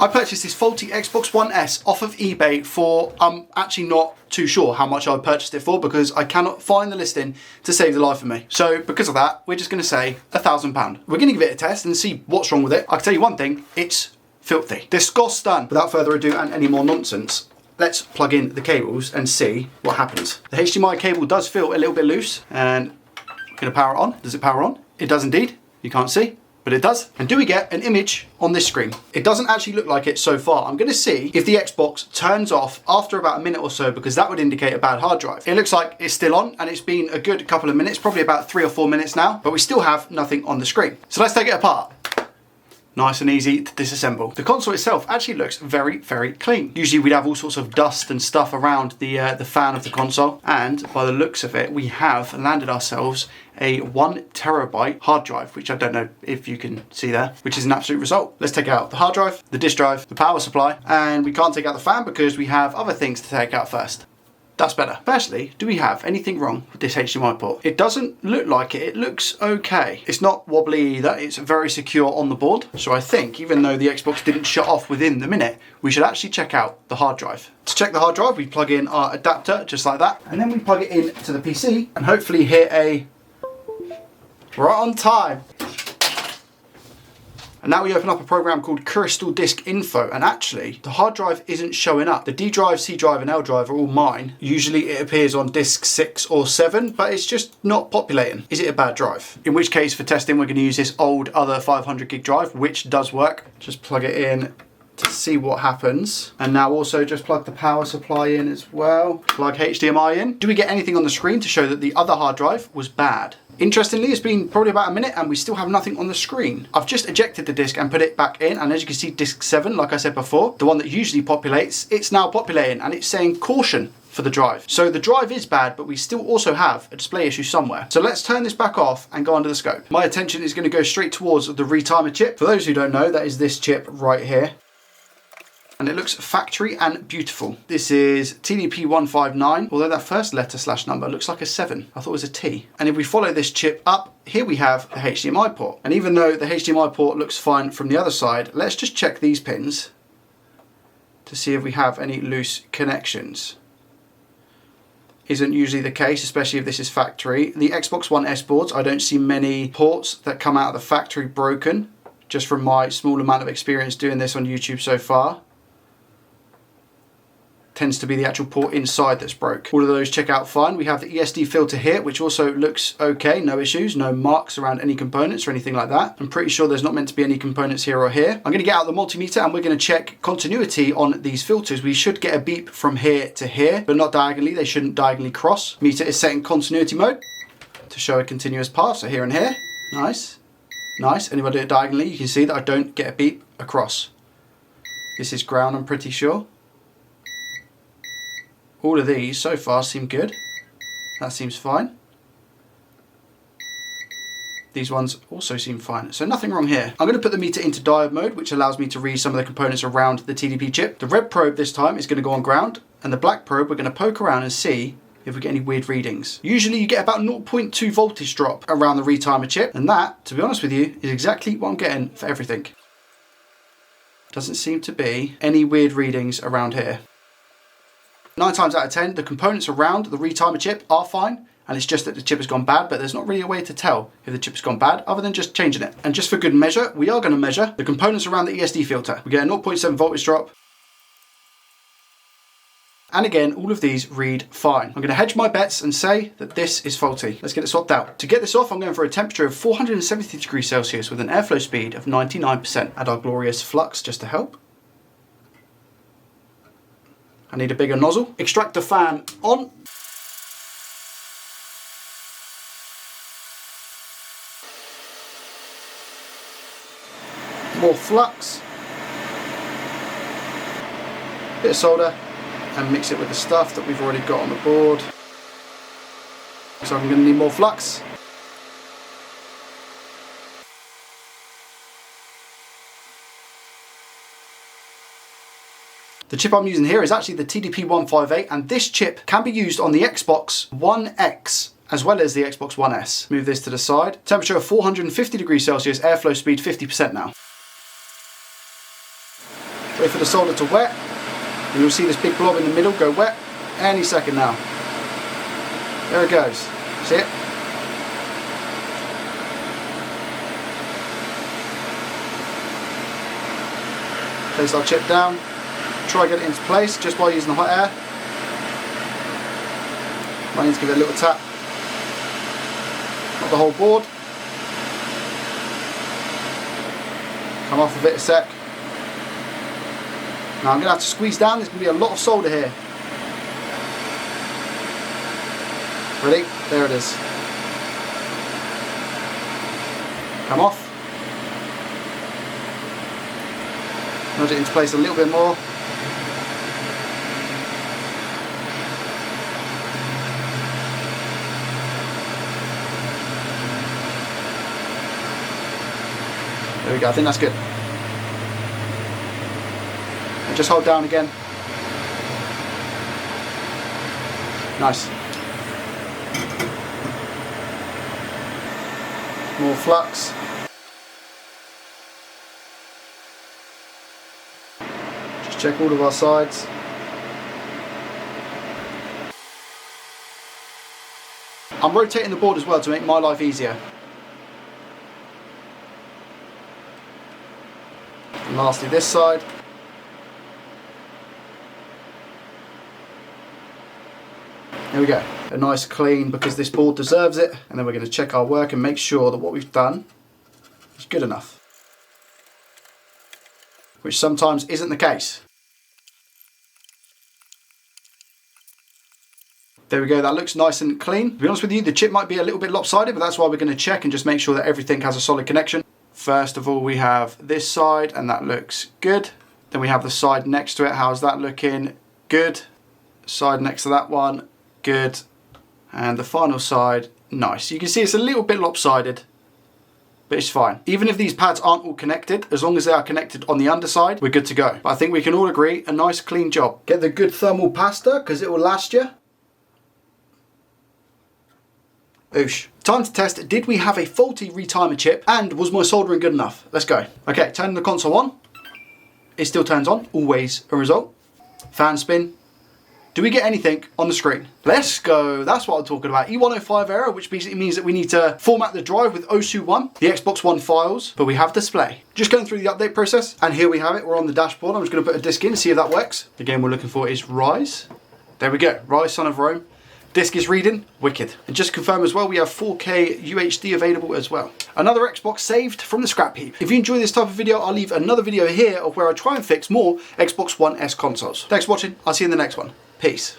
I purchased this faulty Xbox One S off of eBay for, I'm actually not too sure how much I purchased it for because I cannot find the listing to save the life of me. So because of that, we're just going to say £1,000. We're going to give it a test and see what's wrong with it. I can tell you one thing, it's filthy. Disgusting. Without further ado and any more nonsense, let's plug in the cables and see what happens. The HDMI cable does feel a little bit loose, and we're going to power it on. Does it power on? It does indeed. You can't see, but it does. And do we get an image on this screen? It doesn't actually look like it so far. I'm going to see if the Xbox turns off after about a minute or so, because that would indicate a bad hard drive. It looks like it's still on, and it's been a good couple of minutes, probably about 3 or 4 minutes now, but we still have nothing on the screen. So let's take it apart. Nice and easy to disassemble. The console itself actually looks very, very clean. Usually we'd have all sorts of dust and stuff around the fan of the console, and by the looks of it, we have landed ourselves a 1 terabyte hard drive, which I don't know if you can see there, which is an absolute result. Let's take out the hard drive, the disk drive, the power supply, and we can't take out the fan because we have other things to take out first. That's better. Firstly, do we have anything wrong with this HDMI port? It doesn't look like it. It looks okay. It's not wobbly either. It's very secure on the board. So I think even though the Xbox didn't shut off within the minute, we should actually check out the hard drive. To check the hard drive, we plug in our adapter just like that, and then we plug it in to the PC and hopefully hit a right on time. And now we open up a program called Crystal Disk Info, and actually the hard drive isn't showing up. The D drive, C drive and L drive are all mine. Usually it appears on disk 6 or 7, but it's just not populating. Is it a bad drive? In which case for testing we're going to use this old other 500 gig drive, which does work. Just plug it in to see what happens. And now also just plug the power supply in as well. Plug HDMI in. Do we get anything on the screen to show that the other hard drive was bad? Interestingly, it's been probably about a minute and we still have nothing on the screen. I've just ejected the disk and put it back in, and as you can see, disk 7, like I said before, the one that usually populates, it's now populating and it's saying caution for the drive. So the drive is bad, but we still also have a display issue somewhere. So let's turn this back off and go under the scope. My attention is going to go straight towards the retimer chip. For those who don't know, that is this chip right here. And it looks factory and beautiful. This is TDP159, although that first letter / number looks like a 7. I thought it was a T. And if we follow this chip up, here we have the HDMI port. And even though the HDMI port looks fine from the other side, let's just check these pins to see if we have any loose connections. Isn't usually the case, especially if this is factory. The Xbox One S boards, I don't see many ports that come out of the factory broken, just from my small amount of experience doing this on YouTube so far. Tends to be the actual port inside that's broke. All of those check out fine. We have the ESD filter here, which also looks okay, no issues, no marks around any components or anything like that. I'm pretty sure there's not meant to be any components here or here. I'm going to get out the multimeter and we're going to check continuity on these filters. We should get a beep from here to here, but not diagonally. They shouldn't diagonally cross. Meter is set in continuity mode to show a continuous path, so here and here. Nice, nice. And if I do it diagonally, you can see that I don't get a beep across. This is ground, I'm pretty sure. All of these so far seem good. That seems fine. These ones also seem fine. So nothing wrong here. I'm going to put the meter into diode mode, which allows me to read some of the components around the TDP chip. The red probe this time is going to go on ground, and the black probe we're going to poke around and see if we get any weird readings. Usually you get about 0.2 voltage drop around the retimer chip, and that, to be honest with you, is exactly what I'm getting for everything. Doesn't seem to be any weird readings around here. 9 times out of 10, the components around the retimer chip are fine, and it's just that the chip has gone bad, but there's not really a way to tell if the chip has gone bad other than just changing it. And just for good measure, we are going to measure the components around the ESD filter. We get a 0.7 voltage drop. And again, all of these read fine. I'm going to hedge my bets and say that this is faulty. Let's get it swapped out. To get this off, I'm going for a temperature of 470 degrees Celsius with an airflow speed of 99%. Add our glorious flux just to help. I need a bigger nozzle. Extract the fan on. More flux. Bit of solder. And mix it with the stuff that we've already got on the board. So I'm going to need more flux. The chip I'm using here is actually the TDP158, and this chip can be used on the Xbox One X as well as the Xbox One S. Move this to the side. Temperature of 450 degrees Celsius, airflow speed 50% now. Wait for the solder to wet, and you'll see this big blob in the middle go wet any second now. There it goes. See it? Place our chip down. Try to get it into place just by using the hot air. Might need to give it a little tap. Not the whole board. Come off of it a sec. Now I'm going to have to squeeze down. There's going to be a lot of solder here. Ready? There it is. Come off. Nudge it into place a little bit more. There we go, I think that's good. And just hold down again. Nice. More flux. Just check all of our sides. I'm rotating the board as well to make my life easier. And lastly this side. There we go, a nice clean, because this board deserves it. And then we're going to check our work and make sure that what we've done is good enough, which sometimes isn't the case. There we go, that looks nice and clean. To be honest with you, the chip might be a little bit lopsided, but that's why we're going to check and just make sure that everything has a solid connection. First of all, we have this side, and that looks good. Then we have the side next to it. How's that looking? Good. Side next to that one, good. And the final side, nice. You can see it's a little bit lopsided, but it's fine. Even if these pads aren't all connected, as long as they are connected on the underside, we're good to go. But I think we can all agree, a nice clean job. Get the good thermal pasta, because it will last you. Oosh. Time to test, did we have a faulty retimer chip, and was my soldering good enough? Let's go. Okay, turning the console on. It still turns on, always a result. Fan spin. Do we get anything on the screen? Let's go, that's what I'm talking about. E105 error, which basically means that we need to format the drive with OSU1, the Xbox One files, but we have display. Just going through the update process, and here we have it, we're on the dashboard. I'm just gonna put a disk in, see if that works. The game we're looking for is Rise. There we go, Rise, Son of Rome. Disk is reading, wicked. And just to confirm as well, we have 4K UHD available as well. Another Xbox saved from the scrap heap. If you enjoy this type of video, I'll leave another video here of where I try and fix more Xbox One S consoles. Thanks for watching, I'll see you in the next one. Peace.